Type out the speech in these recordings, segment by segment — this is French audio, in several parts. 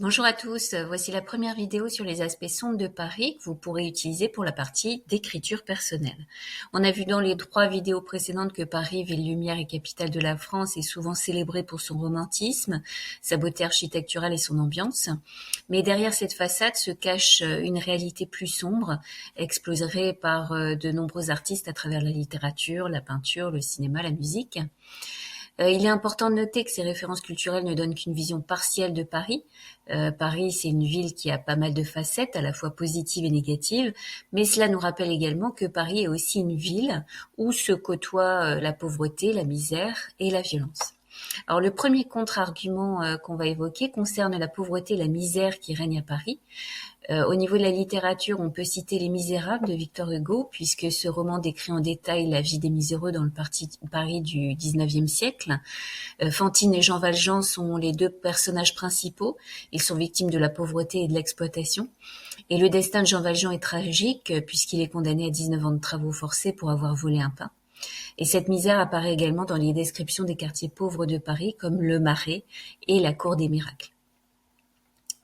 Bonjour à tous, voici la première vidéo sur les aspects sombres de Paris que vous pourrez utiliser pour la partie d'écriture personnelle. On a vu dans les 3 vidéos précédentes que Paris, ville lumière et capitale de la France, est souvent célébrée pour son romantisme, sa beauté architecturale et son ambiance. Mais derrière cette façade se cache une réalité plus sombre, explorée par de nombreux artistes à travers la littérature, la peinture, le cinéma, la musique. Il est important de noter que ces références culturelles ne donnent qu'une vision partielle de Paris. Paris, c'est une ville qui a pas mal de facettes, à la fois positives et négatives, mais cela nous rappelle également que Paris est aussi une ville où se côtoient la pauvreté, la misère et la violence. Alors le premier contre-argument qu'on va évoquer concerne la pauvreté et la misère qui règnent à Paris. Au niveau de la littérature, on peut citer Les Misérables de Victor Hugo, puisque ce roman décrit en détail la vie des miséreux dans le Paris du XIXe siècle. Fantine et Jean Valjean sont les 2 personnages principaux. Ils sont victimes de la pauvreté et de l'exploitation. Et le destin de Jean Valjean est tragique, puisqu'il est condamné à 19 ans de travaux forcés pour avoir volé un pain. Et cette misère apparaît également dans les descriptions des quartiers pauvres de Paris, comme le Marais et la Cour des Miracles.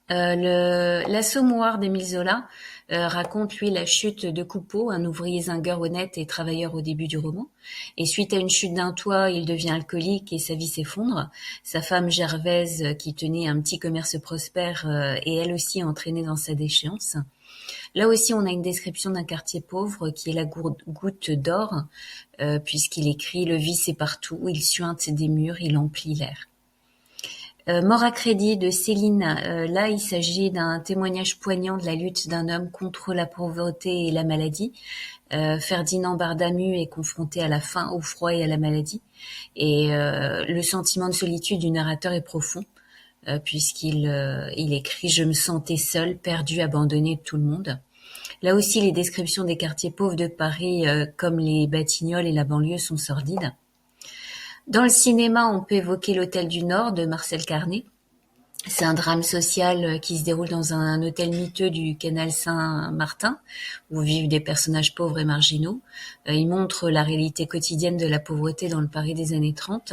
L'Assommoir d'Émile Zola raconte, lui, la chute de Coupeau, un ouvrier zingueur honnête et travailleur au début du roman. Et suite à une chute d'un toit, il devient alcoolique et sa vie s'effondre. Sa femme Gervaise, qui tenait un petit commerce prospère, est elle aussi entraînée dans sa déchéance. Là aussi, on a une description d'un quartier pauvre qui est la goutte d'or, puisqu'il écrit « Le vice est partout, il suinte des murs, il emplit l'air ». Mort à crédit de Céline, là il s'agit d'un témoignage poignant de la lutte d'un homme contre la pauvreté et la maladie. Ferdinand Bardamu est confronté à la faim, au froid et à la maladie. Et le sentiment de solitude du narrateur est profond, puisqu'il il écrit « Je me sentais seul, perdu, abandonné de tout le monde ». Là aussi, les descriptions des quartiers pauvres de Paris, comme les Batignolles et la banlieue, sont sordides. Dans le cinéma, on peut évoquer L'Hôtel du Nord de Marcel Carné. C'est un drame social qui se déroule dans un hôtel miteux du canal Saint-Martin, où vivent des personnages pauvres et marginaux. Il montre la réalité quotidienne de la pauvreté dans le Paris des années 30.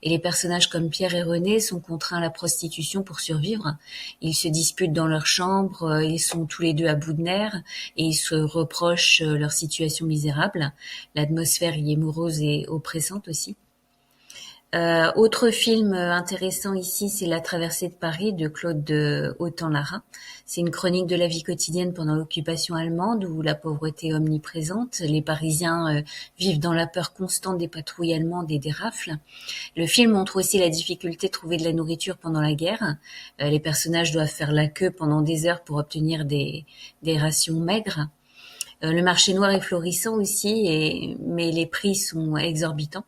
Et les personnages comme Pierre et René sont contraints à la prostitution pour survivre. Ils se disputent dans leur chambre, ils sont tous les 2 à bout de nerfs, et ils se reprochent leur situation misérable. L'atmosphère y est morose et oppressante aussi. Autre film intéressant ici, c'est La traversée de Paris de Claude Autant-Lara. C'est une chronique de la vie quotidienne pendant l'occupation allemande où la pauvreté est omniprésente. Les Parisiens vivent dans la peur constante des patrouilles allemandes et des rafles. Le film montre aussi la difficulté de trouver de la nourriture pendant la guerre. Les personnages doivent faire la queue pendant des heures pour obtenir des rations maigres. Le marché noir est florissant aussi, mais les prix sont exorbitants.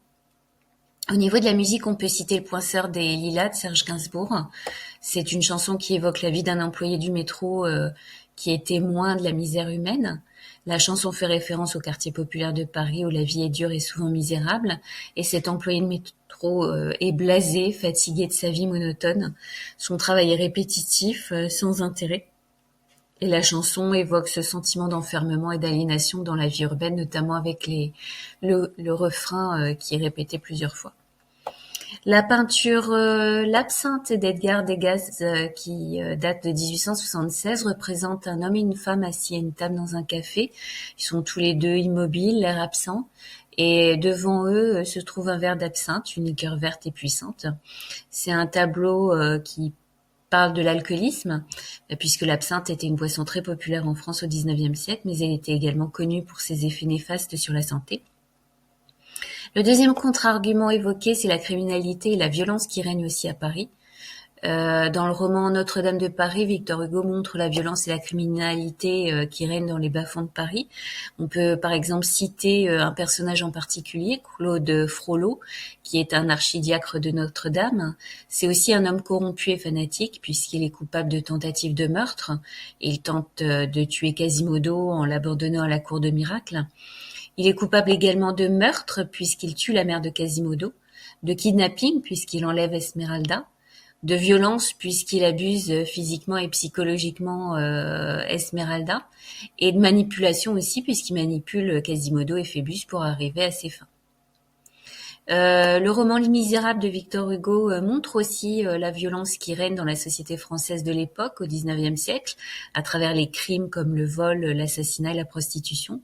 Au niveau de la musique, on peut citer Le Poinçeur des Lilas de Serge Gainsbourg. C'est une chanson qui évoque la vie d'un employé du métro qui est témoin de la misère humaine. La chanson fait référence au quartier populaire de Paris où la vie est dure et souvent misérable. Et cet employé de métro est blasé, fatigué de sa vie monotone. Son travail est répétitif, sans intérêt. Et la chanson évoque ce sentiment d'enfermement et d'aliénation dans la vie urbaine, notamment avec le refrain qui est répété plusieurs fois. La peinture L'Absinthe d'Edgar Degas, qui date de 1876, représente un homme et une femme assis à une table dans un café. Ils sont tous les 2 immobiles, l'air absent. Et devant eux se trouve un verre d'absinthe, une liqueur verte et puissante. C'est un tableau qui parle de l'alcoolisme, puisque l'absinthe était une boisson très populaire en France au XIXe siècle, mais elle était également connue pour ses effets néfastes sur la santé. Le deuxième contre-argument évoqué, c'est la criminalité et la violence qui règnent aussi à Paris. Dans le roman Notre-Dame de Paris, Victor Hugo montre la violence et la criminalité qui règnent dans les bas-fonds de Paris. On peut par exemple citer un personnage en particulier, Claude Frollo, qui est un archidiacre de Notre-Dame. C'est aussi un homme corrompu et fanatique, puisqu'il est coupable de tentative de meurtre. Il tente de tuer Quasimodo en l'abandonnant à la cour de miracle. Il est coupable également de meurtre, puisqu'il tue la mère de Quasimodo, de kidnapping, puisqu'il enlève Esmeralda, de violence puisqu'il abuse physiquement et psychologiquement Esmeralda, et de manipulation aussi puisqu'il manipule Quasimodo et Phébus pour arriver à ses fins. Le roman Les Misérables de Victor Hugo montre aussi la violence qui règne dans la société française de l'époque, au XIXe siècle, à travers les crimes comme le vol, l'assassinat et la prostitution.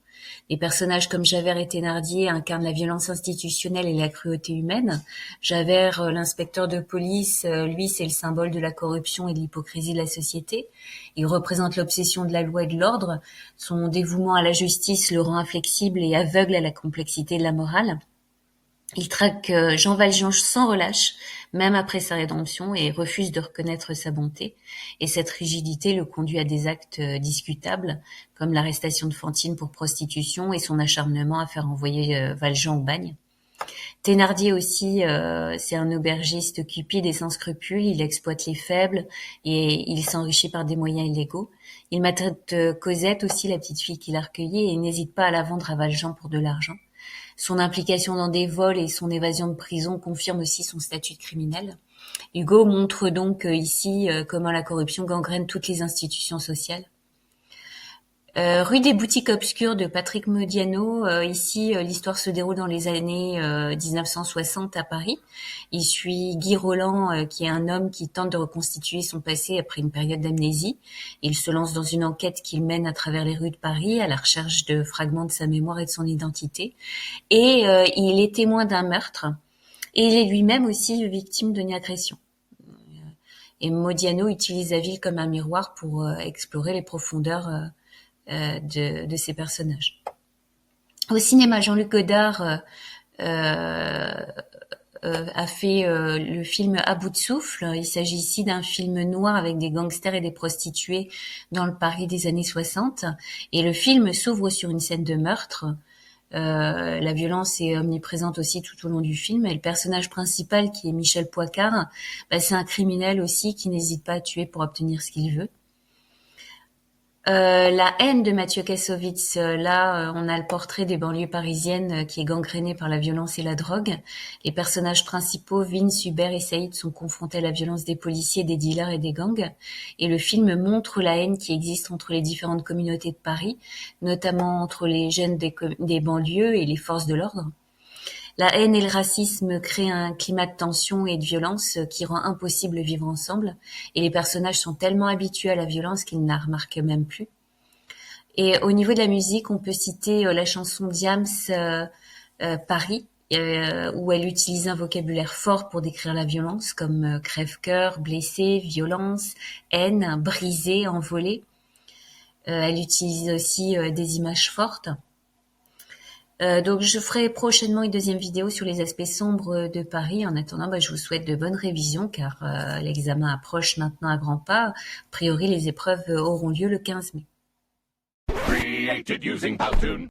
Des personnages comme Javert et Thénardier incarnent la violence institutionnelle et la cruauté humaine. Javert, l'inspecteur de police, lui, c'est le symbole de la corruption et de l'hypocrisie de la société. Il représente l'obsession de la loi et de l'ordre. Son dévouement à la justice le rend inflexible et aveugle à la complexité de la morale. Il traque Jean Valjean sans relâche, même après sa rédemption, et refuse de reconnaître sa bonté. Et cette rigidité le conduit à des actes discutables, comme l'arrestation de Fantine pour prostitution et son acharnement à faire envoyer Valjean au bagne. Thénardier aussi, c'est un aubergiste cupide et sans scrupules. Il exploite les faibles et il s'enrichit par des moyens illégaux. Il maltraite Cosette aussi, la petite fille qu'il a recueillie, et n'hésite pas à la vendre à Valjean pour de l'argent. Son implication dans des vols et son évasion de prison confirment aussi son statut de criminel. Hugo montre donc ici comment la corruption gangrène toutes les institutions sociales. Rue des boutiques obscures de Patrick Modiano. Ici, l'histoire se déroule dans les années 1960 à Paris. Il suit Guy Rolland, qui est un homme qui tente de reconstituer son passé après une période d'amnésie. Il se lance dans une enquête qu'il mène à travers les rues de Paris, à la recherche de fragments de sa mémoire et de son identité. Et il est témoin d'un meurtre. Et il est lui-même aussi victime d'une agression. Et Modiano utilise la ville comme un miroir pour explorer les profondeurs de ces personnages. Au cinéma, Jean-Luc Godard a fait le film À bout de souffle. Il s'agit ici d'un film noir avec des gangsters et des prostituées dans le Paris des années 60. Et le film s'ouvre sur une scène de meurtre. La violence est omniprésente aussi tout au long du film. Et le personnage principal, qui est Michel Poicard, c'est un criminel aussi qui n'hésite pas à tuer pour obtenir ce qu'il veut. La haine de Mathieu Kassovitz, là, on a le portrait des banlieues parisiennes qui est gangréné par la violence et la drogue. Les personnages principaux, Vince, Hubert et Saïd, sont confrontés à la violence des policiers, des dealers et des gangs. Et le film montre la haine qui existe entre les différentes communautés de Paris, notamment entre les jeunes des banlieues et les forces de l'ordre. La haine et le racisme créent un climat de tension et de violence qui rend impossible de vivre ensemble. Et les personnages sont tellement habitués à la violence qu'ils ne la remarquent même plus. Et au niveau de la musique, on peut citer la chanson Diams, Paris, où elle utilise un vocabulaire fort pour décrire la violence, comme crève-cœur, blessé, violence, haine, brisé, envolé. Elle utilise aussi des images fortes. Donc je ferai prochainement une deuxième vidéo sur les aspects sombres de Paris. En attendant, je vous souhaite de bonnes révisions car l'examen approche maintenant à grands pas. A priori, les épreuves auront lieu le 15 mai. Created using Powtoon.